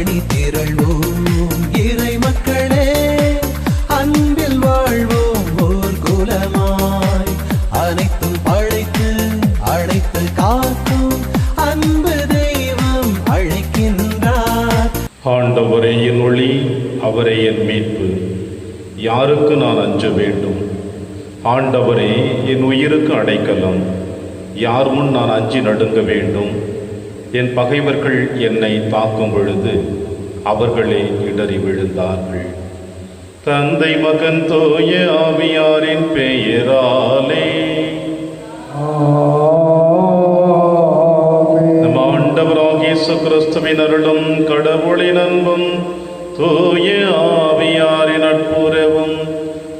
அணி திரள்வோம் இறை மக்களே, அன்பில் வாழ்வோம் ஓர் குலமாய். அனைத்தும் படைத்து அழைத்து காக்கும் அன்பு தெய்வம் அழைக்கின்றார். ஆண்டவரே என் ஒளி, அவரே என் மீட்பு, யாருக்கு நான் அஞ்ச வேண்டும்? ஆண்டவரே என் உயிருக்கு அடைக்கலம், யார் முன் நான் அஞ்சி நடுங்க வேண்டும்? என் பகைவர்கள் என்னை தாக்கும் பொழுது அவர்களே இடறி விழுந்தார்கள். தந்தை மகன் தூய ஆவியாரின் பெயராலே நம் ஆண்டவராகிய இயேசு கிறிஸ்துவின் அருளும் கடவுளின் அன்பும் தூய ஆவியாரின் நட்புறவும்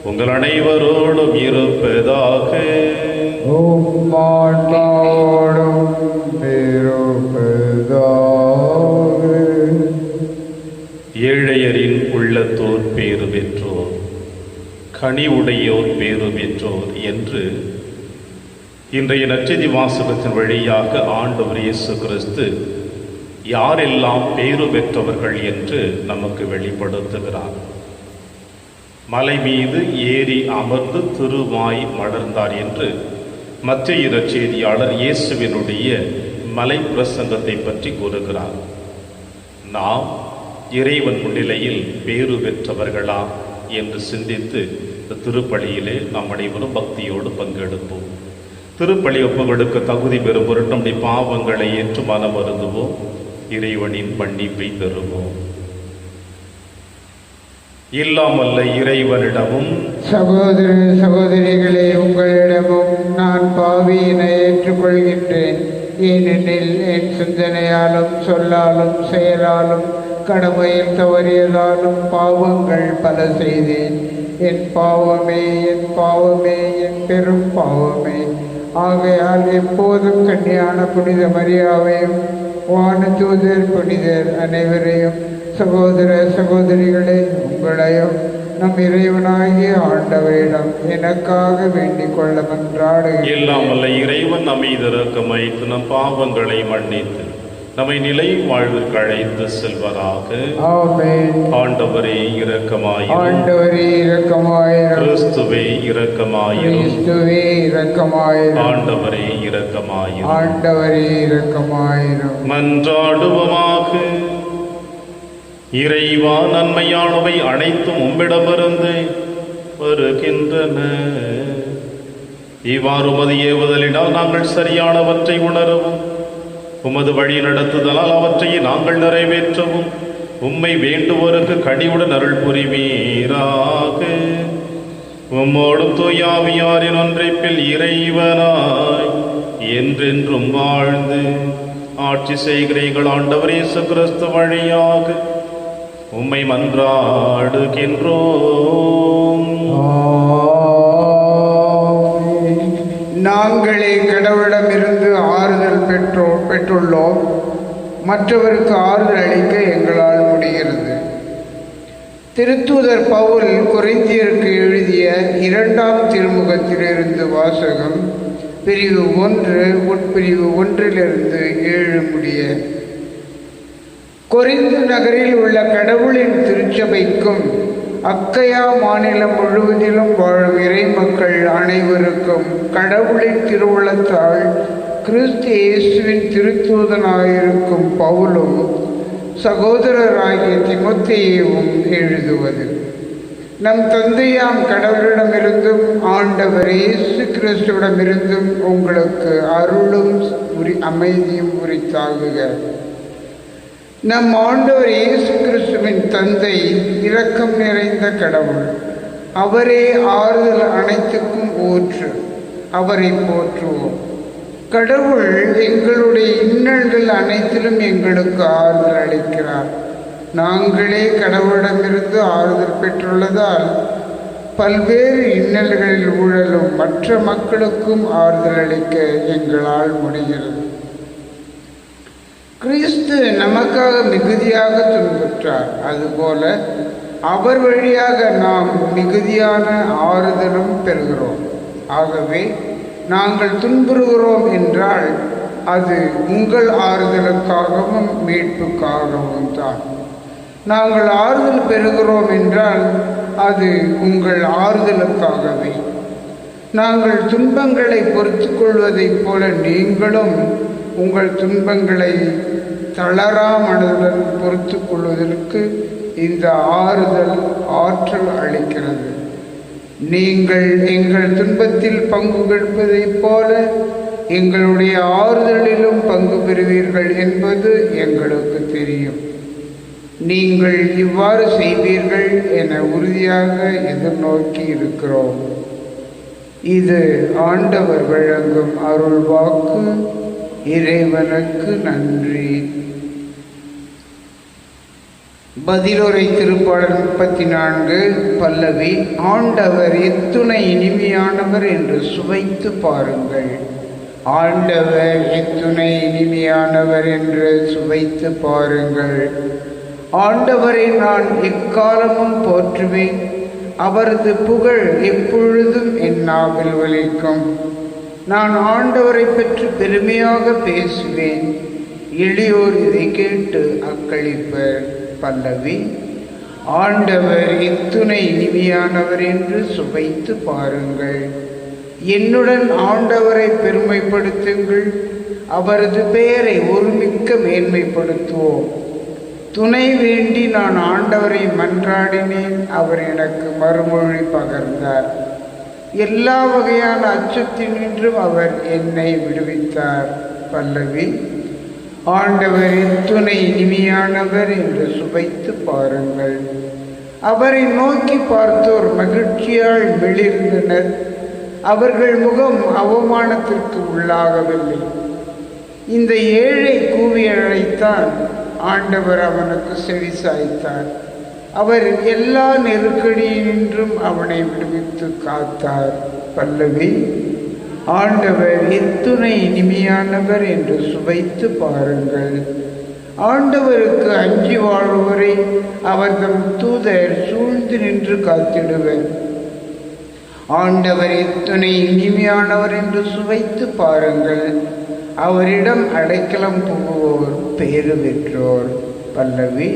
உங்கள் அனைவரோடும் இருப்பதாக. ஏழையரின் உள்ளத்தோர் பேறு பெற்றோர், கனி உடையோர் பேறு பெற்றோர் என்று இன்றைய நற்செய்தி வாசகத்தின் வழியாக ஆண்டவர் இயேசு கிறிஸ்து யாரெல்லாம் பேறு பெற்றவர்கள் என்று நமக்கு வெளிப்படுத்துகிறார். மலை மீது ஏறி அமர்ந்து திருவாய் மலர்ந்தார் என்று மத்திய நற்செய்தியாளர் இயேசுவினுடைய மலை பிரசங்கத்தை பற்றி கூறுகிறார். நாம் இறைவன் முன்னிலையில் பேறு பெற்றவர்களா என்று சிந்தித்து இந்த திருப்பலியிலே நாம் அனைவரும் பக்தியோடு பங்கெடுப்போம். திருப்பலி ஒப்புகளுக்கு தகுதி பெறும் பொருட்டு நம்முடைய பாவங்களை ஏற்று மனம் வருந்துவோம், இறைவனின் மன்னிப்பை பெறுவோம். இல்லாமல்ல இறைவனிடமும் சகோதர சகோதரிகளே, உங்களிடமும் நான் பாவியினை ஏற்றுக்கொள்கின்றேன். ஏனெனில் என் சிந்தனையாலும் சொல்லாலும் செயலாலும் கடமையில் தவறியதாலும் பாவங்கள் பல செய்தேன். என் பாவமே, என் பாவமே, என் பெரும் பாவமே. ஆகையால் எப்போதும் கன்னியான புனித மரியாவையும் வானதூதர் புனிதர் அனைவரையும், சகோதர சகோதரிகளே உங்களையும் நம் இறைவனாகிய ஆண்டவரிடம் எனக்காக வேண்டிக் கொள்ள மன்றாடுகிறேன். இல்லாமல்ல இறைவன் நம்மை இரக்கமாய்த்து நம் பாவங்களை மன்னித்து நம்மை நிலை வாழ்விற்கு அழைத்து செல்வராக. ஆமென். ஆண்டவரே இரக்கமாயிரும். ஆண்டவரே இரக்கமாயிரும். கிறிஸ்துவே இரக்கமாயிரும். கிறிஸ்துவே இரக்கமாயிரும். ஆண்டவரே இரக்கமாயிரும். ஆண்டவரே இரக்கமாயிரும். மன்றாடுவோமாக. இறைவா, நன்மையானவை அனைத்தும் உம்மிடமிருந்து வருகின்றன. இவ்வாறு உமது ஏவுதலினால் நாங்கள் சரியானவற்றை உணரவும், உமது வழி நடத்துதலால் அவற்றை நாங்கள் நிறைவேற்றவும் உம்மை வேண்டுவோருக்கு கனிவுடன் அருள் புரிவீராக. உம்மோடும் தூயாவியாரின் ஒன்றைப்பில் இறைவனாய் என்றென்றும் வாழ்ந்து ஆட்சி செய்கிறீர்கள் ஆண்டவர் இயேசு கிறிஸ்து வழியாக உம்மை மன்றாடுகின்றோம். நாங்களே கடவுளிடமிருந்து ஆறுதல் பெற்றுள்ளோம், மற்றவருக்கு ஆறுதல் அளிக்க எங்களால் முடிகிறது. திருத்தூதர் பவுல் கொரிந்தியருக்கு எழுதிய 2ஆம் திருமுகத்திலிருந்து வாசகம். பிரிவு 1 உட்பிரிவு 1 7 முடிய. கொரிந்து நகரில் உள்ள கடவுளின் திருச்சபைக்கும் அக்கையா மாநிலம் முழுவதிலும் வாழும் இறை மக்கள் அனைவருக்கும் கடவுளின் திருவுளத்தால் கிறிஸ்து இயேசுவின் திருத்தூதனாயிருக்கும் பவுலும் சகோதரராகிய தீமோத்தேயுவும் எழுதுவது. நம் தந்தையாம் கடவுளிடமிருந்தும் ஆண்டவர் இயேசு கிறிஸ்துவிடமிருந்தும் உங்களுக்கு அருளும் அமைதியும் உரித்தாகுக. நம் ஆண்டவர் இயேசு கிறிஸ்துவின் தந்தை இரக்கம் நிறைந்த கடவுள். அவரே ஆறுதல் அனைத்துக்கும் ஊற்று. அவரை போற்றுவோம். கடவுள் எங்களுடைய இன்னல்கள் அனைத்திலும் எங்களுக்கு ஆறுதல் அளிக்கிறார். நாங்களே கடவுளிடமிருந்து ஆறுதல் பெற்றுள்ளதால் பல்வேறு இன்னல்களில் ஊழலும் மற்ற மக்களுக்கும் ஆறுதல் அளிக்க எங்களால் முடிகிறது. கிறிஸ்து நமக்காக மிகுதியாக துன்புற்றார். அதுபோல அவர் வழியாக நாம் மிகுதியான ஆறுதலும் பெறுகிறோம். ஆகவே நாங்கள் துன்புறுகிறோம் என்றால் அது உங்கள் ஆறுதலுக்காகவும் மீட்புக்காகவும் தான். நாங்கள் ஆறுதல் பெறுகிறோம் என்றால் அது உங்கள் ஆறுதலுக்காகவே. நாங்கள் துன்பங்களை பொறுத்து கொள்வதைப் போல நீங்களும் உங்கள் துன்பங்களை தளராமலுடன் பொறுத்து கொள்வதற்கு இந்த ஆறுதல் ஆற்றல் அளிக்கிறது. நீங்கள் எங்கள் துன்பத்தில் பங்கு கொள்வதைப் போல எங்களுடைய ஆறுதலிலும் பங்கு பெறுவீர்கள் என்பது எங்களுக்கு தெரியும். நீங்கள் இவ்வாறு செய்வீர்கள் என உறுதியாக எதிர்நோக்கி இருக்கிறோம். இது ஆண்டவர் வழங்கும் அருள் வாக்கு. இறைவனுக்கு நன்றி. பதிலுரை திருப்பாடல் 34 பல்லவி. ஆண்டவர் எத்துணை இனிமையானவர் என்று சுவைத்து பாருங்கள். ஆண்டவர் எத்துணை இனிமையானவர் என்று சுவைத்து பாருங்கள். ஆண்டவரை நான் எக்காலமும் போற்றுவேன். அவரது புகழ் எப்பொழுதும் என் நாவில் ஒலிக்கும். நான் ஆண்டவரை பற்றி பெருமையாக பேசுவேன். எளியோர் இதை கேட்டு அக்களிப்பர். பல்லவி. ஆண்டவர் எத்துணை இனிமையானவர் என்று சுவைத்து பாருங்கள். என்னுடன் ஆண்டவரை பெருமைப்படுத்துங்கள். அவரது பெயரை ஒருமிக்க மேன்மைப்படுத்துவோம். துணை வேண்டி நான் ஆண்டவரை மன்றாடினேன். அவர் எனக்கு மறுமொழி பகர்ந்தார். எல்லா வகையான அச்சத்தினின்றும் அவர் என்னை விடுவித்தார். பல்லவி. ஆண்டவர் எத்துணை இனிமையானவர் என்று சுவைத்து பாருங்கள். அவரை நோக்கி பார்த்தோர் மகிழ்ச்சியால் வெளிர்ந்தனர். அவர்கள் முகம் அவமானத்திற்கு உள்ளாகவில்லை. இந்த ஏழை கூவி அழைத்தான். ஆண்டவர் அவனுக்கு செவி சாய்த்தார். அவர் எல்லா நெருக்கடியினின்றும் அவனை விடுவித்து காத்தார். பல்லவி. ஆண்டவர் எத்துணை இனிமையானவர் என்று சுவைத்து பாருங்கள். ஆண்டவருக்கு அஞ்சி வாழ்வோரை அவர் தம் தூதர் சூழ்ந்து நின்று காத்திடுவர். ஆண்டவர் எத்துணை இனிமையானவர் என்று சுவைத்து பாருங்கள். அவரிடம் அடைக்கலம் புகுவோர் பேறு பெற்றோர். பல்லவி.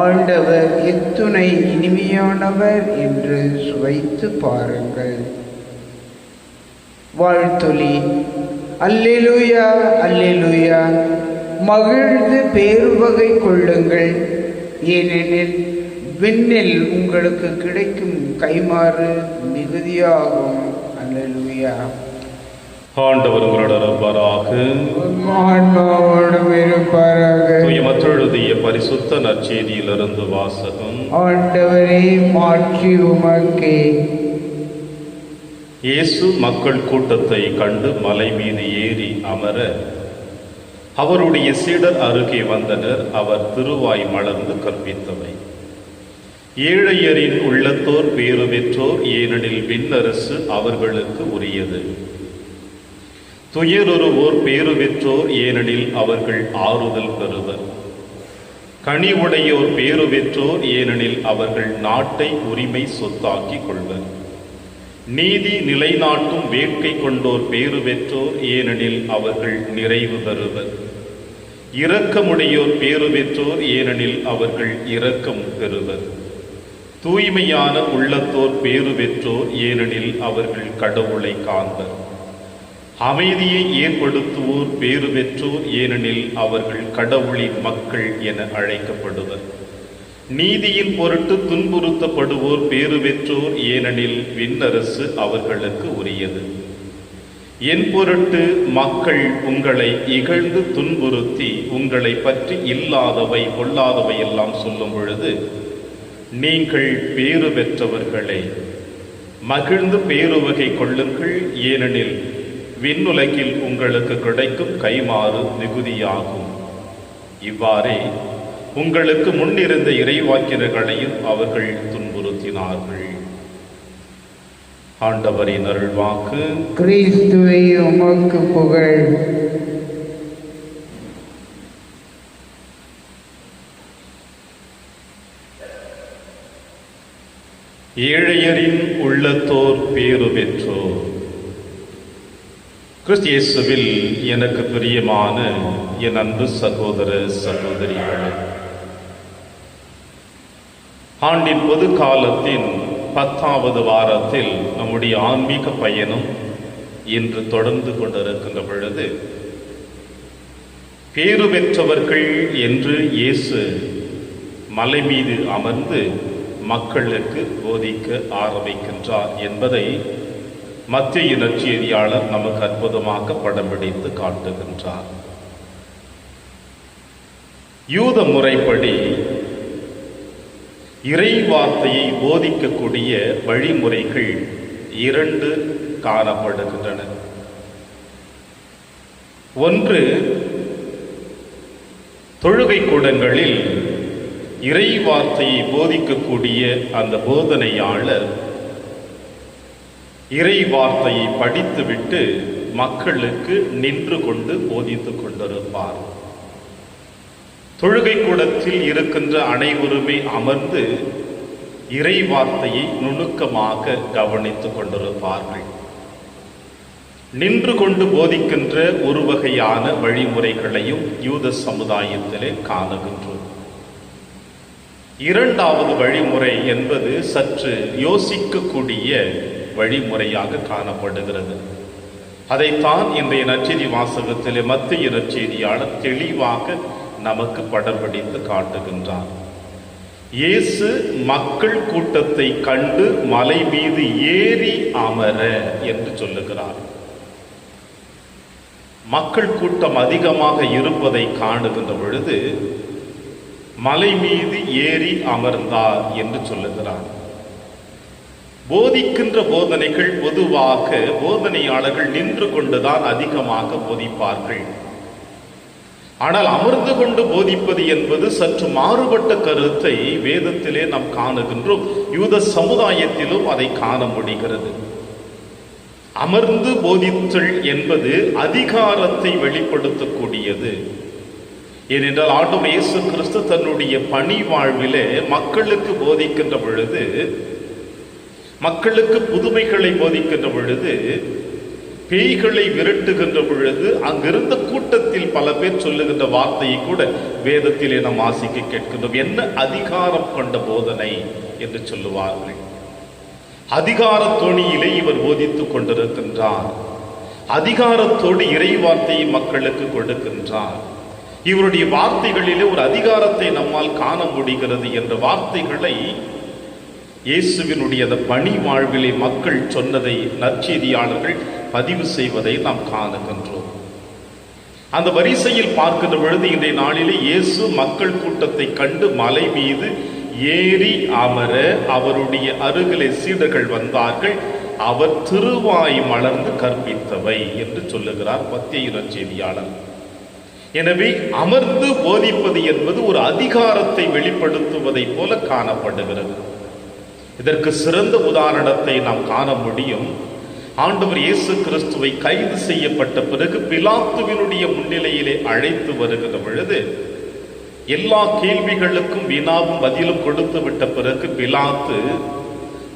ஆண்டவர் எத்துணை இனிமையானவர் என்று சுவைத்து பாருங்கள். வாழ்த்தொலி. அல்லேலூயா, அல்லேலூயா. மகிழ்ந்து பேருவகை கொள்ளுங்கள், ஏனெனில் விண்ணில் உங்களுக்கு கிடைக்கும் கைமாறு மிகுதியாகும். அல்லேலூயா. ஆண்டவர் உங்களுடன் இருப்பாராக. ஆன்மாவோடும் இருப்பாராக. மற்றெழுதிய பரிசுத்த நற்செய்தியிலிருந்து வாசகம். ஆண்டவரே, மாட்சி உமக்கே. இயேசு மக்கள் கூட்டத்தை கண்டு மலை மீது ஏறி அமர அவருடைய சீடர் அருகே வந்தனர். அவர் திருவாய் மலர்ந்து கற்பித்தவை. ஏழையரின் உள்ளத்தோர் பேறு பெற்றோர், ஏனெனில் விண்ணரசு அவர்களுக்கு உரியது. துயருவோர் பேறு பெற்றோர், ஏனெனில் அவர்கள் ஆறுதல் பெறுவர். கனிவுடையோர் பேறு பெற்றோர், ஏனெனில் அவர்கள் நாட்டை உரிமை சொத்தாக்கிக் கொள்வர். நீதி நிலைநாட்டும் வேட்கை கொண்டோர் பேறு பெற்றோர், ஏனெனில் அவர்கள் நிறைவு பெறுவர். இரக்கமுடையோர் பேறு பெற்றோர், ஏனெனில் அவர்கள் இரக்கம் பெறுவர். தூய்மையான உள்ளத்தோர் பேறு பெற்றோர், ஏனெனில் அவர்கள் கடவுளை காண்பர். அமைதியை ஏற்படுத்துவோர் பேறு பெற்றோர், ஏனெனில் அவர்கள் கடவுளின் மக்கள் என அழைக்கப்படுவர். நீதியின் பொருட்டு துன்புறுத்தப்படுவோர் பேறு பெற்றோர், ஏனெனில் விண்ணரசு அவர்களுக்கு உரியது. என் பொருட்டு மக்கள் உங்களை இகழ்ந்து துன்புறுத்தி உங்களை பற்றி இல்லாதவை பொல்லாதவை எல்லாம் சொல்லும் பொழுது நீங்கள் பேறு பெற்றவர்களே, மகிழ்ந்து பேருவகை கொள்ளுங்கள், ஏனெனில் விண்ணுலகில் உங்களுக்கு கிடைக்கும் கைமாறு மிகுதியாகும். இவ்வாறே உங்களுக்கு முன்னிருந்த இறைவாக்கினர்களையும் அவர்கள் துன்புறுத்தினார்கள். ஆண்டவரின் அருள்வாக்கு. கிறிஸ்துவே, உமக்கு புகழ். ஏழையரின் உள்ளத்தோர் பேறு பெற்றோர். கிறிஸ்து இயேசுவில் எனக்கு பிரியமான என் அன்பு சகோதர சகோதரிகளே, ஆண்டின் பொது காலத்தின் 10வது வாரத்தில் நம்முடைய ஆன்மீக பயணம் இன்று தொடர்ந்து கொண்டிருக்கின்ற பொழுது, பேறு பெற்றவர்கள் என்று இயேசு மலை மீது அமர்ந்து மக்களுக்கு போதிக்க ஆரம்பிக்கின்றார் என்பதை மத்தேயு நற்செய்தியாளர் நமக்கு அற்புதமாக படம் பிடித்து காட்டுகின்றார். யூத முறைப்படி இறை வார்த்தையை போதிக்கக்கூடிய வழிமுறைகள் 2 காணப்படுகின்றன. ஒன்று, தொழுகை கூடங்களில் இறை வார்த்தையை போதிக்கக்கூடிய அந்த போதனையாளர் இறை வார்த்தையை படித்துவிட்டு மக்களுக்கு நின்று கொண்டு போதித்துக் கொண்டிருப்பார். தொழுகை கூடத்தில் இருக்கின்ற அனைவருமே அமர்ந்து இறை வார்த்தையை நுணுக்கமாக கவனித்துக் கொண்டிருப்பார்கள். நின்று கொண்டு போதிக்கின்ற ஒரு வகையான வழிமுறைகளையும் யூத சமுதாயத்திலே காணுகின்றோம். 2வது வழிமுறை என்பது சற்று யோசிக்கக்கூடிய வழிமுறையாக காணப்படுகிறது. அதைத்தான் இன்றைய நற்செய்தி வாசகத்திலே மத்தேயு நற்செய்தியாளர் தெளிவாக நமக்கு படம் பிடித்து காட்டுகின்றார். இயேசு மக்கள் கூட்டத்தை கண்டு மலை மீது ஏறி அமர என்று சொல்லுகிறார். மக்கள் கூட்டம் அதிகமாக இருப்பதை காணுகின்ற பொழுது மலை மீது ஏறி அமர்ந்தார் என்று சொல்லுகிறார். போதிக்கின்ற போதனைகள் பொதுவாக போதனையாளர்கள் நின்று கொண்டுதான் அதிகமாக போதிப்பார்கள். ஆனால் அமர்ந்து கொண்டு போதிப்பது என்பது சற்று மாறுபட்ட கருத்தை வேதத்திலே நாம் காணுகின்றோம். யூத சமுதாயத்திலும் அதை காண முடிகிறது. அமர்ந்து போதித்தல் என்பது அதிகாரத்தை வெளிப்படுத்தக்கூடியது. ஏனென்றால் ஆண்டவர் இயேசு கிறிஸ்து தன்னுடைய பணி வாழ்விலே மக்களுக்கு போதிக்கின்ற பொழுது, மக்களுக்கு புதுமைகளை போதிக்கின்ற பொழுது, பேய்களை விரட்டுகின்ற பொழுது அங்கிருந்த கூட்டத்தில் பல பேர் சொல்லுகின்ற வார்த்தையை கூட வேதத்திலே நாம் வாசிக்க கேட்கின்றோம். என்ன அதிகாரம் கொண்ட போதனை என்று சொல்லுவார்கள். அதிகார தொனியிலே இவர் போதித்துக் கொண்டிருக்கின்றார். அதிகாரத்தோடு இறை வார்த்தையை மக்களுக்கு கொடுக்கின்றார். இவருடைய வார்த்தைகளிலே ஒரு அதிகாரத்தை நம்மால் காண முடிகிறது என்ற வார்த்தைகளை இயேசுவினுடைய அந்த பணி வாழ்விலே மக்கள் சொன்னதை நற்செய்தியாளர்கள் பதிவு செய்வதை நாம் காணுகின்றோம். அந்த வரிசையில் பார்க்கின்ற பொழுது இன்றைய நாளிலே இயேசு மக்கள் கூட்டத்தை கண்டு மலை மீது ஏறி அமர அவருடைய அருகிலே சீடர்கள் வந்தார்கள். அவர் திருவாய் மலர்ந்து கற்பித்தவை என்று சொல்லுகிறார் மத்தேயு நற்செய்தியாளர். எனவே அமர்ந்து போதிப்பது என்பது ஒரு அதிகாரத்தை வெளிப்படுத்துவதை போல காணப்படுகிறது. இதற்கு சிறந்த உதாரணத்தை நாம் காண முடியும். ஆண்டவர் இயேசு கிறிஸ்துவை கைது செய்யப்பட்ட பிறகு பிலாத்துவினுடைய முன்னிலையிலே அழைத்து வருகிற பொழுது எல்லா கேள்விகளுக்கும் வினாவும் பதிலும் கொடுத்து விட்ட பிறகு பிலாத்து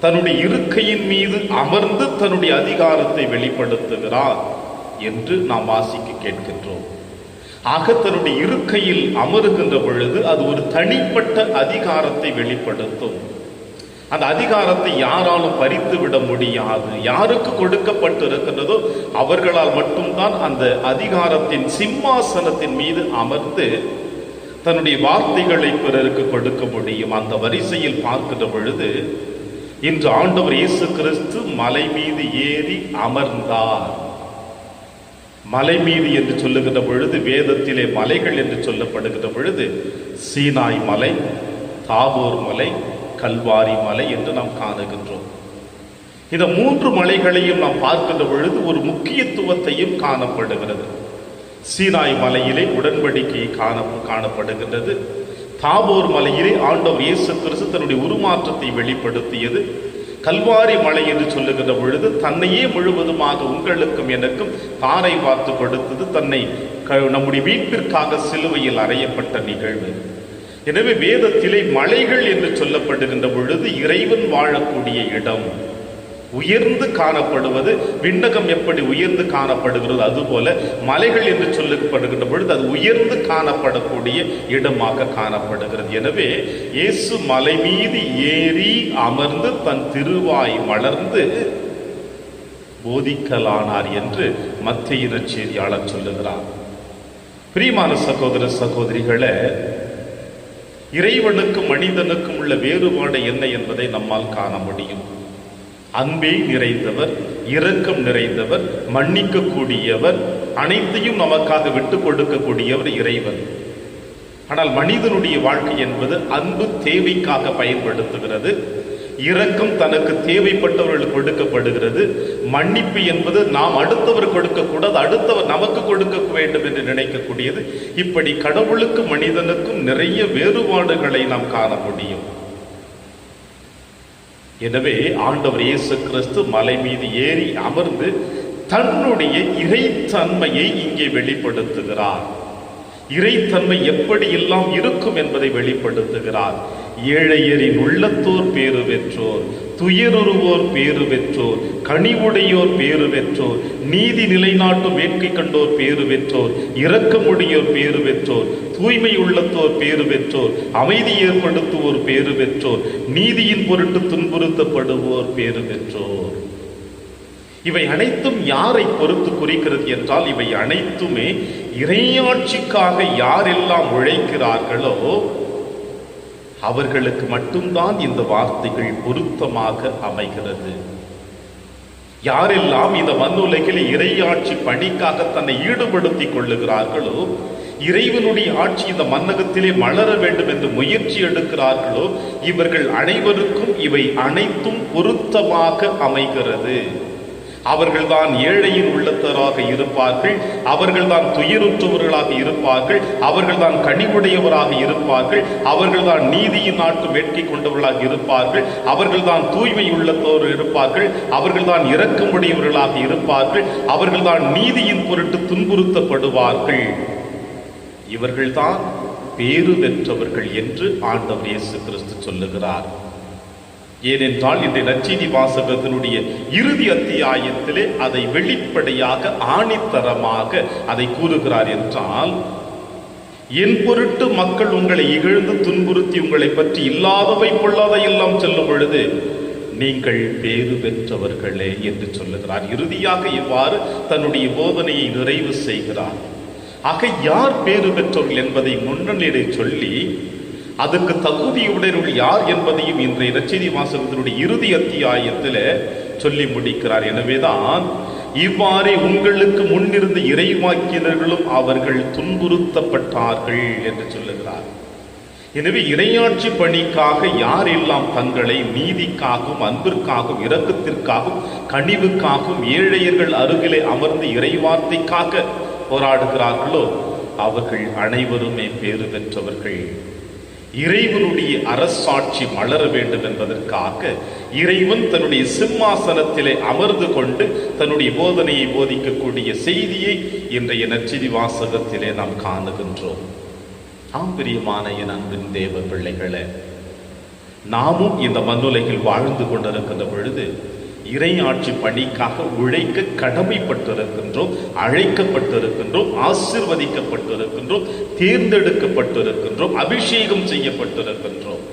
தன்னுடைய இருக்கையின் மீது அமர்ந்து தன்னுடைய அதிகாரத்தை வெளிப்படுத்துகிறார் என்று நாம் வாசிக்க கேட்கின்றோம். ஆக தன்னுடைய இருக்கையில் அமருகின்ற பொழுது அது ஒரு தனிப்பட்ட அதிகாரத்தை வெளிப்படுத்தும். அந்த அதிகாரத்தை யாராலும் பறித்து விட முடியாது. யாருக்கு கொடுக்கப்பட்டு இருக்கின்றதோ அவர்களால் மட்டும்தான் அந்த அதிகாரத்தின் சிம்மாசனத்தின் மீது அமர்ந்து தன்னுடைய வார்த்தைகளை பிறருக்கு கொடுக்க முடியும். அந்த வரிசையில் பார்க்கின்ற பொழுது இன்று ஆண்டவர் இயேசு கிறிஸ்து மலை மீது ஏறி அமர்ந்தார். மலை மீது என்று சொல்லுகின்ற பொழுது வேதத்திலே மலைகள் என்று சொல்லப்படுகின்ற பொழுது சீனாய் மலை, தாபோர் மலை, கல்வாரி மலை என்று நாம் காணுகின்றோம். இந்த 3 மலைகளையும் நாம் பார்க்கின்ற பொழுது ஒரு முக்கியத்துவத்தையும் காணப்படுகிறது. சீனாய் மலையிலே உடன்படிக்கை காணப்படுகின்றது. தாபோர் மலையிலே ஆண்டவர் இயேசு கிறிஸ்து தன்னுடைய உருமாற்றத்தை வெளிப்படுத்தியது. கல்வாரி மலை என்று சொல்லுகின்ற பொழுது தன்னையே முழுவதுமாக உங்களுக்கும் எனக்கும் தாரை பார்த்து கொடுத்தது, தன்னை நம்முடைய மீட்பிற்காக சிலுவையில் அறையப்பட்ட நிகழ்வு. எனவே வேதத்திலே மலைகள் என்று சொல்லப்படுகின்ற பொழுது இறைவன் வாழக்கூடிய இடம், உயர்ந்து காணப்படுவது, விண்ணகம் எப்படி உயர்ந்து காணப்படுகிறது அதுபோல மலைகள் என்று சொல்லப்படுகின்ற பொழுது அது உயர்ந்து காணப்படக்கூடிய இடமாக காணப்படுகிறது. எனவே இயேசு மலை மீது ஏறி அமர்ந்து தன் திருவாய் மலர்ந்து போதிக்கலானார் என்று மத்தேயு நற்செய்தியாளர் சொல்லுகிறார். பிரியமான சகோதர சகோதரிகளே, இறைவனுக்கும் மனிதனுக்கும் உள்ள வேறுபாடு என்ன என்பதை நம்மால் காண முடியும். அன்பே நிறைந்தவர், இரக்கம் நிறைந்தவர், மன்னிக்க கூடியவர், அனைத்தையும் நமக்காக விட்டு கொடுக்கக்கூடியவர் இறைவன். ஆனால் மனிதனுடைய வாழ்க்கை என்பது அன்பு தேவைக்காக பயன்படுத்துகிறது, இரக்கம் தனக்கு தேவைப்பட்டவர்களுக்கு கொடுக்கப்படுகிறது, மன்னிப்பு என்பது நாம் அடுத்தவர் கொடுக்கக்கூடாது, அடுத்தவர் நமக்கு கொடுக்க வேண்டும் என்று நினைக்கக்கூடியது. இப்படி கடவுளுக்கும் மனிதனுக்கும் நிறைய வேறுபாடுகளை நாம் காண முடியும். எனவே ஆண்டவர் இயேசு கிறிஸ்து மலை மீது ஏறி அமர்ந்து தன்னுடைய இறைத்தன்மையை இங்கே வெளிப்படுத்துகிறார். இறைத்தன்மை எப்படி எல்லாம் இருக்கும் என்பதை வெளிப்படுத்துகிறார். ஏழையரின் உள்ளத்தோர் பேறு பெற்றோர், துயருருவோர் பேறு பெற்றோர், கனிவுடையோர் பேறு பெற்றோர், நீதி நிலைநாட்டும் வேட்கை கண்டோர் பேறு பெற்றோர், இரக்கமுடையோர் பேறு பெற்றோர், தூய்மை உள்ளத்தோர் பேறு பெற்றோர், அமைதி ஏற்படுத்துவோர் பேறு பெற்றோர், நீதியின் பொருட்டு துன்புறுத்தப்படுவோர் பேறு பெற்றோர். இவை அனைத்தும் யாரை பொறுத்து குறிக்கிறது என்றால், இவை அனைத்துமே இறையாட்சிக்காக யாரெல்லாம் உழைக்கிறார்களோ அவர்களுக்கு மட்டும்தான் இந்த வார்த்தைகள் பொருத்தமாக அமைகிறது. யாரெல்லாம் இந்த மண்ணுலகில் இறையாட்சி பணிக்காக தன்னை ஈடுபடுத்திக் கொள்ளுகிறார்களோ, இறைவனுடைய ஆட்சி இந்த மன்னகத்திலே மலர வேண்டும் என்று முயற்சி எடுக்கிறார்களோ, இவர்கள் அனைவருக்கும் இவை அனைத்தும் பொருத்தமாக அமைகிறது. அவர்கள்தான் ஏழையின் உள்ளத்தராக இருப்பார்கள், அவர்கள்தான் துயருற்றவர்களாக இருப்பார்கள், அவர்கள்தான் கனிவுடையவராக இருப்பார்கள், அவர்கள்தான் நீதியின் நாட்டு வேட்கை கொண்டவர்களாக இருப்பார்கள், அவர்கள்தான் தூய்மை உள்ளத்தோர் இருப்பார்கள், அவர்கள்தான் இரக்கமுடையவர்களாக இருப்பார்கள், அவர்கள்தான் நீதியின் பொருட்டு துன்புறுத்தப்படுவார்கள். இவர்கள்தான் பேறு பெற்றவர்கள் என்று ஆண்டவர் இயேசு கிறிஸ்து சொல்லுகிறார். ஏனென்றால் இன்றைய நற்செய்தி வாசகத்தினுடைய இறுதி அத்தியாயத்திலே அதை வெளிப்படையாக ஆணித்தரமாக அதை கூறுகிறார். என்றால், என் பொருட்டு மக்கள் உங்களை இகழ்ந்து துன்புறுத்தி உங்களை பற்றி இல்லாதவை பொல்லாதை எல்லாம் சொல்லும் பொழுது நீங்கள் பேறு பெற்றவர்களே என்று சொல்லுகிறார். இறுதியாக இவ்வாறு தன்னுடைய போதனையை நிறைவு செய்கிறார். ஆக யார் பேறு பெற்றவர்கள் என்பதை முன்னணியிலே சொல்லி அதுக்கு தகுதியுடையவர்கள் யார் என்பதையும் இன்றைய நற்செய்தி வாசகத்தினுடைய இறுதி அத்தியாயத்தில் சொல்லி முடிக்கிறார். எனவேதான் இவ்வாறே உங்களுக்கு முன்னிருந்த இறைவாக்கினர்களும் அவர்கள் துன்புறுத்தப்பட்டார்கள் என்று சொல்லுகிறார். எனவே இறையாட்சி பணிக்காக யாரெல்லாம் தங்களை நீதிக்காகவும் அன்பிற்காகவும் இரக்கத்திற்காகவும் கனிவுக்காகவும் ஏழையர்கள் அருகிலே அமர்ந்து இறைவார்த்தைக்காக போராடுகிறார்களோ அவர்கள் அனைவருமே பேறு பெற்றவர்கள். இறைவனுடைய அரசாட்சி மலர வேண்டும் என்பதற்காக இறைவன் தன்னுடைய சிம்மாசனத்திலே அமர்ந்து கொண்டு தன்னுடைய போதனையை போதிக்கக்கூடிய செய்தியை இன்றைய நற்செய்தி வாசகத்திலே நாம் காணுகின்றோம். ஆம் பிரியமான என் அன்பின் தேவ பிள்ளைகளே, நாமும் இந்த மண்ணுலகில் வாழ்ந்து கொண்டிருக்கின்ற பொழுது இறையாட்சி பணிக்காக உழைக்க கடமைப்பட்டிருக்கின்றோம், அழைக்கப்பட்டிருக்கின்றோம், ஆசீர்வதிக்கப்பட்டிருக்கின்றோம், தேர்ந்தெடுக்கப்பட்டிருக்கின்றோம், அபிஷேகம் செய்யப்பட்டிருக்கின்றோம்.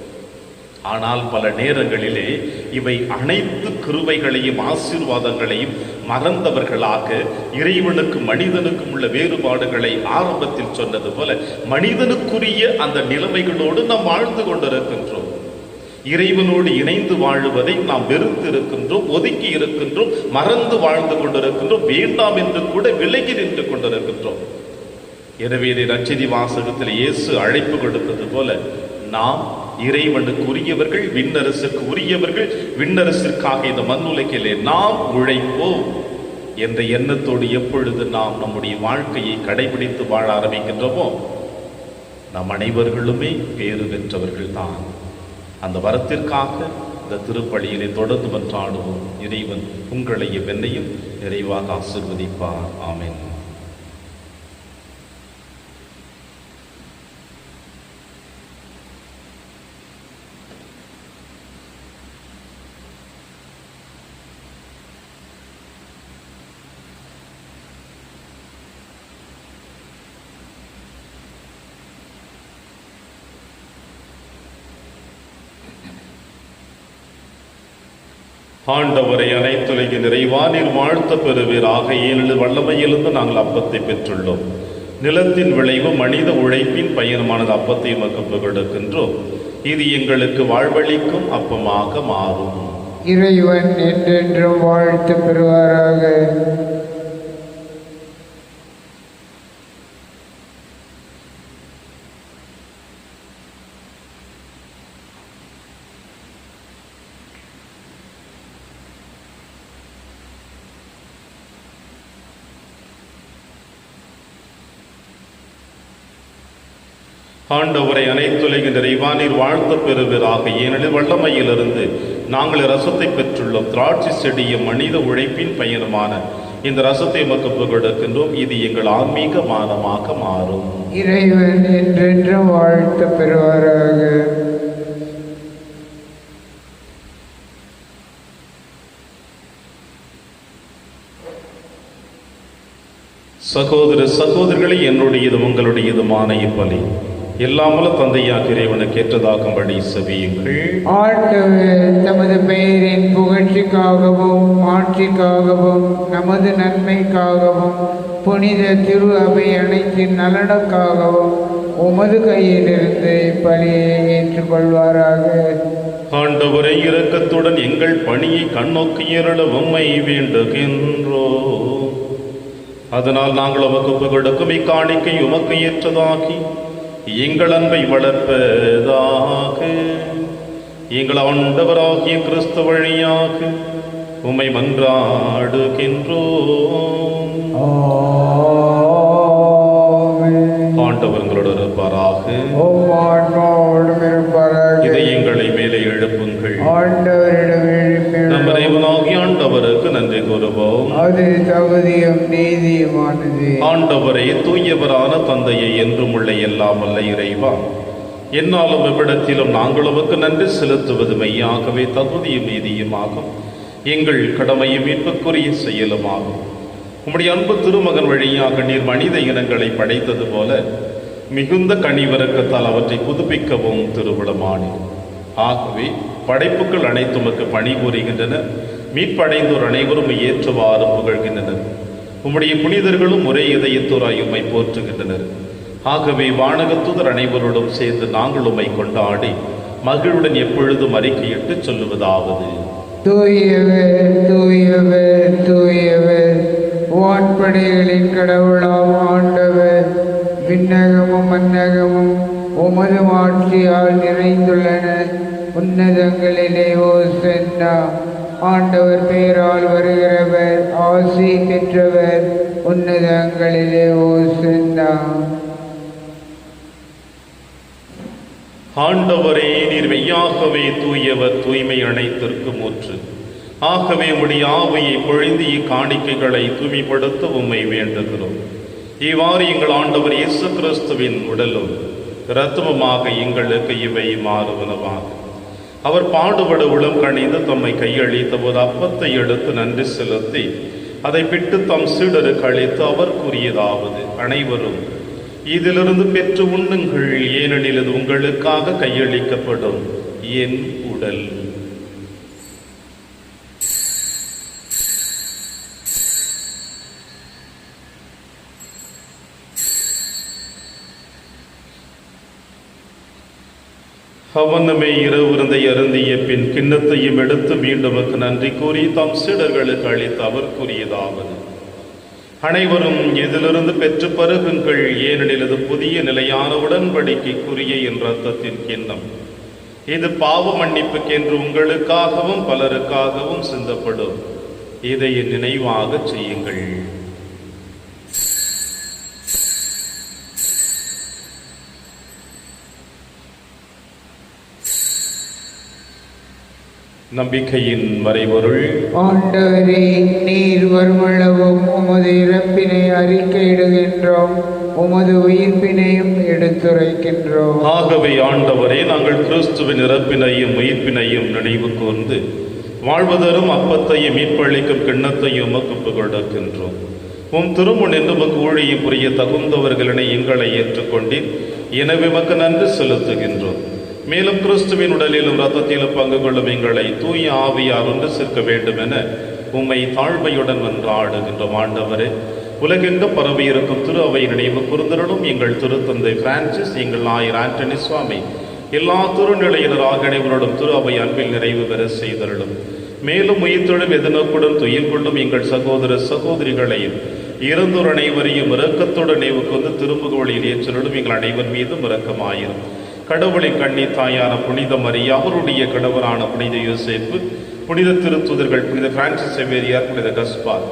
ஆனால் பல நேரங்களிலே இவை அனைத்து கிருபைகளையும் ஆசீர்வாதங்களையும் மறந்தவர்களாக இறைவனுக்கும் மனிதனுக்கும் உள்ள வேறுபாடுகளை ஆரம்பத்தில் சொன்னது போல மனிதனுக்குரிய அந்த நிலைமைகளோடு நாம் வாழ்ந்து கொண்டிருக்கின்றோம். இறைவனோடு இணைந்து வாழுவதை நாம் வெறுத்து இருக்கின்றோம், ஒதுக்கி இருக்கின்றோம், மறந்து வாழ்ந்து கொண்டிருக்கின்றோம், வேண்டாம் என்று கூட விலகி நின்று கொண்டிருக்கின்றோம். எனவே நற்செய்தி வாசகத்தில் இயேசு அழைப்பு கொடுத்தது போல நாம் இறைவனுக்கு உரியவர்கள், விண்ணரசுக்கு உரியவர்கள், விண்ணரசிற்காக இந்த மண்ணுலகிலே நாம் உழைப்போம் என்ற எண்ணத்தோடு எப்பொழுது நாம் நம்முடைய வாழ்க்கையை கடைபிடித்து வாழ ஆரம்பிக்கின்றோமோ நம் அனைவர்களுமே பேறு பெற்றவர்கள் தான். அந்த வரத்திற்காக இந்த திருப்பலியிலே தொடர்ந்து மன்றாடுவோம். இறைவன் உங்களையும் என்னையும் நிறைவாக ஆசீர்வதிப்பார். ஆமென். ஆண்டவரை அனைத்துலகின் நிறைவா நீர் வாழ்த்த பெறுவீராக. ஏனெனில் வல்லமையிலிருந்து நாங்கள் அப்பத்தை பெற்றுள்ளோம். நிலத்தின் விளைவு மனித உழைப்பின் பயனுமானது அப்பத்தை உமக்கு புகழ்கின்றோம். இது எங்களுக்கு வாழ்வளிக்கும் அப்பமாக மாறும். இறைவன் என்றென்றும் வாழ்த்து பெறுவாராக. ஆண்டவரை அனைத்துலகின் நிறைவா நீர் வாழ்த்த பெறுவீராக. ஏனெனில் வல்லமையிலிருந்து நாங்கள் ரசத்தை பெற்றுள்ளோம். திராட்சை செடியும் மனித உழைப்பின் பயனுமான இந்த ரசத்தை உமக்கு புகழ்கின்றோம். இது எங்கள் ஆன்மீக மானமாக மாறும். இறைவன் என்றென்றும் வாழ்த்து பெறுவாராக. சகோதர சகோதரிகளை, என்னுடையதும் உங்களுடையதுமான இப்பலி எல்லாமல தந்தையாக இறைவனுக்கு ஏற்றதாகும்படி செவியுங்கள். ஆண்டவர் தமது பெயரின் புகழ்ச்சிக்காகவும் மாட்சிக்காகவும் நமது நன்மைக்காகவும் புனித திரு அவை அனைத்தின் நலனுக்காகவும் உமது கையிலிருந்து பலியை ஏற்றுக்கொள்வாராக. ஆண்டவரை இரக்கத்துடன் எங்கள் பணியை கண்ணோக்கி அருள உம்மை வேண்டுகின்றோம். அதனால் நாங்கள் உமக்கு புகழுக்கும் இக்காணிக்கை உமக்கு ஏற்றதாகி எங்கள் அன்பை வளர்ப்பதாக எங்கள் ஆண்டவராகிய கிறிஸ்து வழியாக உம்மை மன்றாடுகின்றோம். ஆண்டவர்களோடு இருப்பாராக. இதயங்களை மேலே எழுப்புங்கள். நம் இறைவனாகிய ஆண்டவருக்கு நன்றி கூறுவோம். அது தகுதியும் நீதியுமானது. ஆண்டவரே, தூயவரான தந்தையை என்றும் உள்ள எல்லாம் வல்ல இறைவா, என்னாலும் இவ்விடத்திலும் நாங்கள் உமக்கு நன்றி செலுத்துவது மெய்யாகவே தகுதியும் நீதியுமாகும். எங்கள் கடமையும் மீட்புக்குரிய செயலுமாகும். உம்முடைய அன்பு திருமகன் வழியாக நீர் மனித இனங்களை படைத்தது போல மிகுந்த கனிவிரக்கத்தால் அவற்றை புதுப்பிக்கவும் திருவிழமானீர். ஆகவே படைப்புகள் அனைத்துமக்கு பணி கூறுகின்றன. மீட்படைந்தோர் அனைவரும் ஏற்றுவாறு புகழ்கின்றனர். உம்முடைய புனிதர்களும் ஒரே இதயத்தோராய் உம்மை போற்றுகின்றனர். ஆகவே வானகத்துதர் அனைவரோடும் சேர்ந்து நாங்கள் உம்மை கொண்டாடி மகிழுடன் எப்பொழுதும் அறிக்கையிட்டு சொல்லுவதாவது: தூயவர் தூயவர் தூயவர், வான்படைகளின் கடவுளாம் ஆண்டவர். விண்ணகமும் மன்னகமும் உமது ஆட்சியால் நிறைந்துள்ளன. உன்னதங்களிலே ஓசன்னா. ஆண்டவர் பெயரால் வருகிறவர் ஆசி பெற்றவர். உன்னதங்களிலே ஓசன்னா. ஆண்டவரே, நீர் மெய்யாகவே தூயவர், தூய்மை அனைத்திற்கும் ஊற்று. ஆகவே உம்முடைய ஆவியை பொழிந்து இக்காணிக்கைகளை தூய்மைப்படுத்த உம்மை வேண்டுகிறோம். இவ்வாறு எங்கள் ஆண்டவர் இயேசு கிறிஸ்துவின் உடலும் இரத்தமுமாக எங்களுக்கு இவை மாறுவனவாக. அவர் பாடுபட உளம் கணிந்து தம்மை கையளித்த போது அப்பத்தை எடுத்து நன்றி செலுத்தி அதை பிட்டு தம் சீடருக்கு அளித்து அவர் கூறியதாவது: அனைவரும் இதிலிருந்து பெற்று உண்ணுங்கள், ஏனெனில் இது உங்களுக்காக கையளிக்கப்படும் என் உடல். அவனமே இரவு விருந்தை அருந்திய பின் கிண்ணத்தையும் எடுத்து மீண்டும் நன்றி கூறி தம் சீடர்களுக்கு அளித்து அவர் கூறியதாவது: அனைவரும் இதிலிருந்து பெற்று பருகுங்கள், ஏனெனில் இது புதிய நிலையான உடன்படிக்கைக்குரிய என் இரத்தத்தின் கிண்ணம். இது பாவ மன்னிப்புக்கென்று உங்களுக்காகவும் பலருக்காகவும் சிந்தப்படும். இதை நினைவாக செய்யுங்கள். நம்பிக்கையின் மறைபொருள். ஆண்டவரே, நீர் வருமளவும் உமது இறப்பினை அறிக்கையிடுகின்றோம், உமது உயிர்ப்பினையும் எடுத்துரைக்கின்றோம். ஆகவே ஆண்டவரே, நாங்கள் கிறிஸ்துவின் இறப்பினையும் உயிர்ப்பினையும் நினைவு கூர்ந்து வாழ்வதரும் அப்பத்தையும் மீட்பளிக்கும் கிண்ணத்தையும் உமக்கு புகழ்கின்றோம். உம் திருமுன் என்று உமக்கு ஊழியம் புரிய தகுந்தவர்களினை எங்களை ஏற்றுக்கொண்டீர். எனவே உமக்கு நன்றி செலுத்துகின்றோம். மேலும் கிறிஸ்துவின் உடலிலும் இரத்தத்திலும் பங்கு கொள்ளும் எங்களை தூய ஆவியார் ஒன்று சேர்க்க வேண்டும் என உம்மை தாழ்மையுடன் மன்றாடுகின்றோம். ஆண்டவரே, உலகெங்கும் பரவி இருக்கும் திரு அவை நினைவு கூர்ந்தருளும். எங்கள் திருத்தந்தை பிரான்சிஸ், எங்கள் ஆயர் ஆண்டனி சுவாமி, எல்லா திருநிலையினராக அனைவரோடும் திரு அவை அன்பில் நிறைவு பெற செய்தருளும். மேலும் உயிர்த்தெழும் எதிர்நோக்குடன் துயில் கொள்ளும் எங்கள் சகோதர சகோதரிகளையும் இறந்தோர் அனைவரையும் இரக்கத்தோடு நினைவு கொண்டு திருமுகவழியில் ஏற்றருளும். எங்கள் அனைவர் மீதும் இரக்கமாயிரும். கடவுளின் கண்ணி தாயான புனித மரியா, அவருடைய கணவரான புனித யோசேப்பு, புனித திருத்துதர்கள் புனித பிரான்சிஸ் சேவேரியார், புனித கஸ்பார்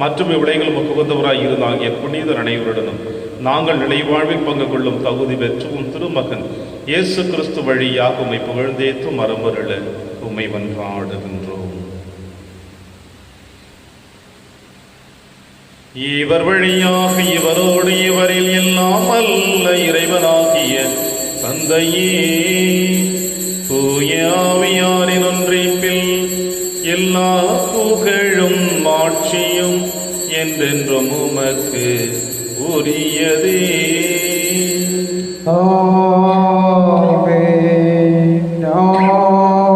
மற்றும் இவ்விளைகள் முகவந்தவராய் இருந்தாகிய புனிதர் அனைவருடனும் நாங்கள் நிலைவாழ்வில் பங்கு கொள்ளும் தகுதி பெற்று உம் திருமகன் இயேசு கிறிஸ்து வழியாக உம்மை புகழ்ந்தேத்து மரமருள உம்மை மன்றாடுகின்றோம். இவர் வழியாக இவரோடு இவரில் எல்லாம் அல்ல இறைவனாகிய தந்தையே, தூய ஆவியாரின் ஒன்றிப்பில் எல்லா புகழும் ஆட்சியும் என்றென்றும் உமக்கு உரியதே. ஆமென், ஆமென்,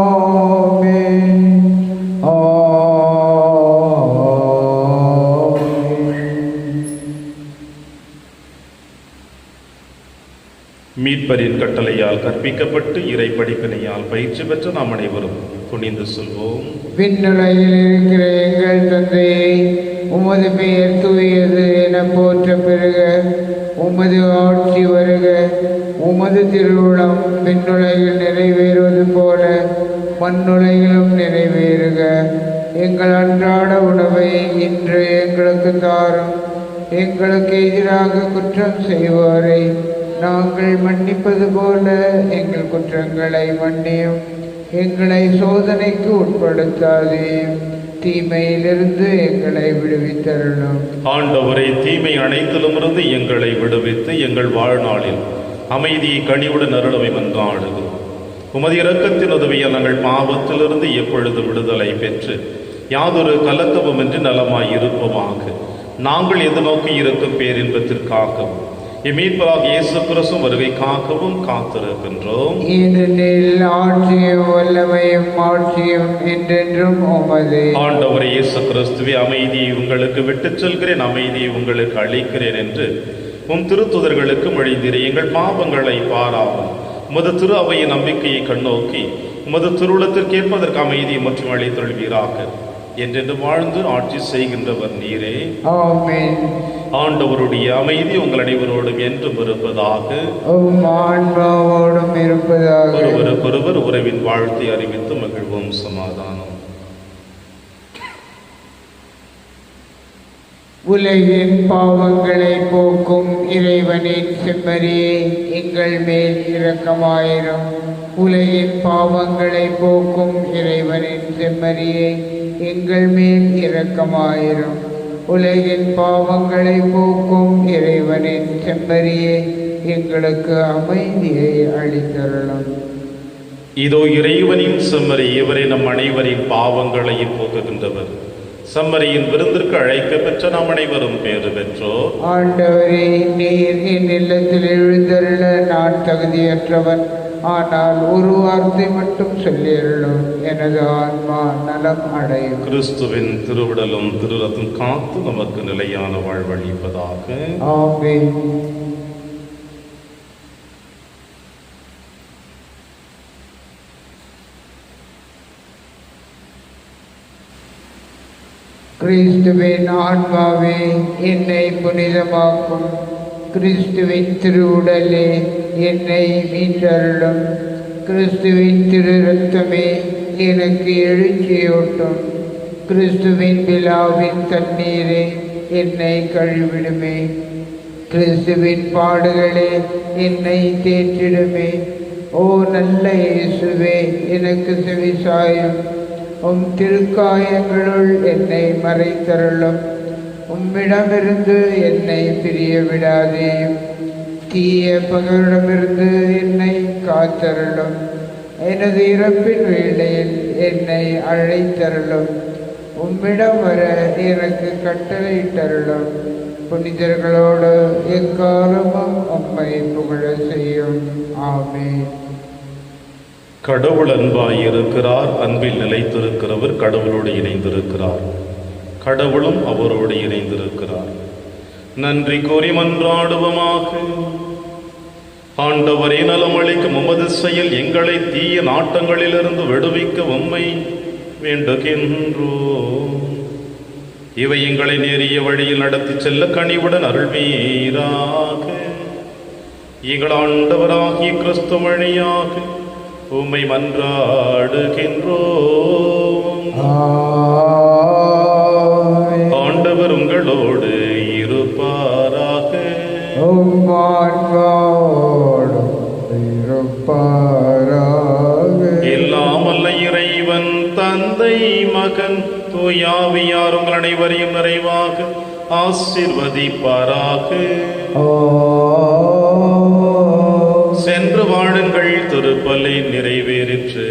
மீட்பரின் கட்டளையால் கற்பிக்கப்பட்டு இறை படிப்பினையால் பயிற்சி பெற்ற நாம் அனைவரும் துணிந்து சொல்வோம். விண்ணுலகில் இருக்கிற எங்கள் தந்தையே, உமது பெயர் தூயது என போற்ற பெறுக. உமது ஆட்சி வருக. உமது திருவுளம் விண்ணுலகில் நிறைவேறுவது போல மண்ணுலகிலும் நிறைவேறுக. எங்கள் அன்றாட உணவை இன்று எங்களுக்கு தாரும். எங்களுக்கு எதிராக குற்றம் செய்வோரை நாங்கள் மன்னிப்பது போல எங்கள் குற்றங்களை மன்னியும். எங்களை சோதனைக்கு உட்படுத்தாதே, தீமையிலிருந்து எங்களை விடுவித்தருளும். ஆண்டவரே, தீமை அனைத்திலுமிருந்து எங்களை விடுவித்து எங்கள் வாழ்நாளில் அமைதியை கனிவுடன் அருளவை மன்றாடுகிறோம். உமது இரக்கத்தின் உதவியால் நாங்கள் பாவத்திலிருந்து எப்பொழுது விடுதலை பெற்று யாதொரு கலக்கமுமின்றி நலமாய் இருப்போமாக. நாங்கள் எதிர்நோக்கி இருக்கும் பேரின்பத்திற்காகவும் மீட்பராக இயேசு கிறிஸ்து வருகைக்காகவும் காத்திருக்கின்றோம். ஏனெனில் ஆட்சியும் வல்லமையும் ஆட்சியும் என்றென்றும் உமதே. ஆண்டவரே இயேசு கிறிஸ்துவே, அமைதியை உங்களுக்கு விட்டுச் செல்கிறேன், அமைதியை உங்களுக்கு அளிக்கிறேன் என்று உம் திருத்துதர்களுக்கு மொழிந்தீரே. எங்கள் பாவங்களை பாராமல் உமது திரு அவையின் நம்பிக்கையை கண்ணோக்கி உமது திருவுளத்திற்கு ஏற்பதற்கு அமைதியை மற்றும் அளித்தொள்வீராக. என்றென்று வாழ்ந்து ஆட்சி செய்கின்றவர் நீரே. ஆமென். ஆண்டவருடைய அமைதி உங்கள் அனைவரோடும் என்றும் இருப்பதாக. ஆன்மாவோடும் இருப்பதாக. ஒருவருக்கொருவர் உறவின் வாழ்த்தை அறிவித்து மகிழ்வோம். சமாதானம். உலகின் பாவங்களை போக்கும் இறைவனின் செம்மறியே, எங்கள் மேல் இரக்கமாயிரும். உலகின் பாவங்களை போக்கும் இறைவனின் செம்மறியே, எங்கள் மேல் இரக்கமாயிரும். உலகின் பாவங்களை போக்கும் இறைவனின் செம்மறியே, எங்களுக்கு அமைதியை அளித்தருளும். இதோ இறைவனின் செம்மறி, இவரை நம் அனைவரின் பாவங்களையும் போக்குகின்றவர். செம்மறியின் விருந்திற்கு அழைக்க பெற்ற நாம் அனைவரும் பேறு பெற்றோர். ஆண்டவரே, நீர் என் இல்லத்தில் எழுந்தருள நான் தகுதியற்றவன். ஆனால் ஒரு வார்த்தை மட்டும் சொல்லியருளும், எனது ஆன்மா நலம் அடையும். கிறிஸ்துவின் திருவிடலும் திருரத்தும் காத்து நமக்கு நிலையான வாழ்வளிப்பதாக. ஆமென். கிறிஸ்துவின் ஆன்மாவே, என்னை புனிதமாக்கும். கிறிஸ்துவின் திருவுடலே, என்னை மீட்டருளும். கிறிஸ்துவின் திரு இரத்தமே, எனக்கு எழுச்சியூட்டும். கிறிஸ்துவின் விழாவின் தண்ணீரே, என்னை கழுவிடுமே. கிறிஸ்துவின் பாடுகளே, என்னை தேற்றிடுமே. ஓ நல்ல இயேசுவே, எனக்கு செவிசாயும். உம் திருக்காயங்களுள் என்னை மறைத்தருளும். உம்மிடமிருந்து என்னை பிரிய விடாதேயும். தீய பகலிடமிருந்து என்னை காத்தருளும். எனது இறப்பின் வேளையில் என்னை அழைத்தருளும். உம்மிடம் வர எனக்கு கட்டளையிட்டருளும். புனிதர்களோடு எக்காலமும் உம்மை புகழ செய்யும். ஆமென். கடவுள் அன்பாய் இருக்கிறார். அன்பில் நிலைத்திருக்கிறவர் கடவுளோடு இணைந்திருக்கிறார். கடவுளும் அவரோடு இணைந்திருக்கிறார். நன்றி கூறி மன்றாடுவோமாக. ஆண்டவரே, நலமளிக்கும் உமது செயல் எங்களை தீய நாட்டங்களிலிருந்து விடுவிக்க உம்மை வேண்டுகின்றோம். இவை எங்களை நேரிய வழியில் நடத்தி செல்ல கனிவுடன் அருள்வீராக. எங்கள் ஆண்டவராகிய கிறிஸ்து வழியாக உம்மை மன்றாடுகின்றோம். ஆண்டவர் உங்களோடு இருப்பாராக. எல்லாம் வல்ல இறைவன் தந்தை, மகன், தூயாவியார் உங்கள் அனைவரையும் நிறைவாக ஆசீர்வதிப்பாராக. சென்று வாழுங்கள், திருப்பலி நிறைவேறிற்று.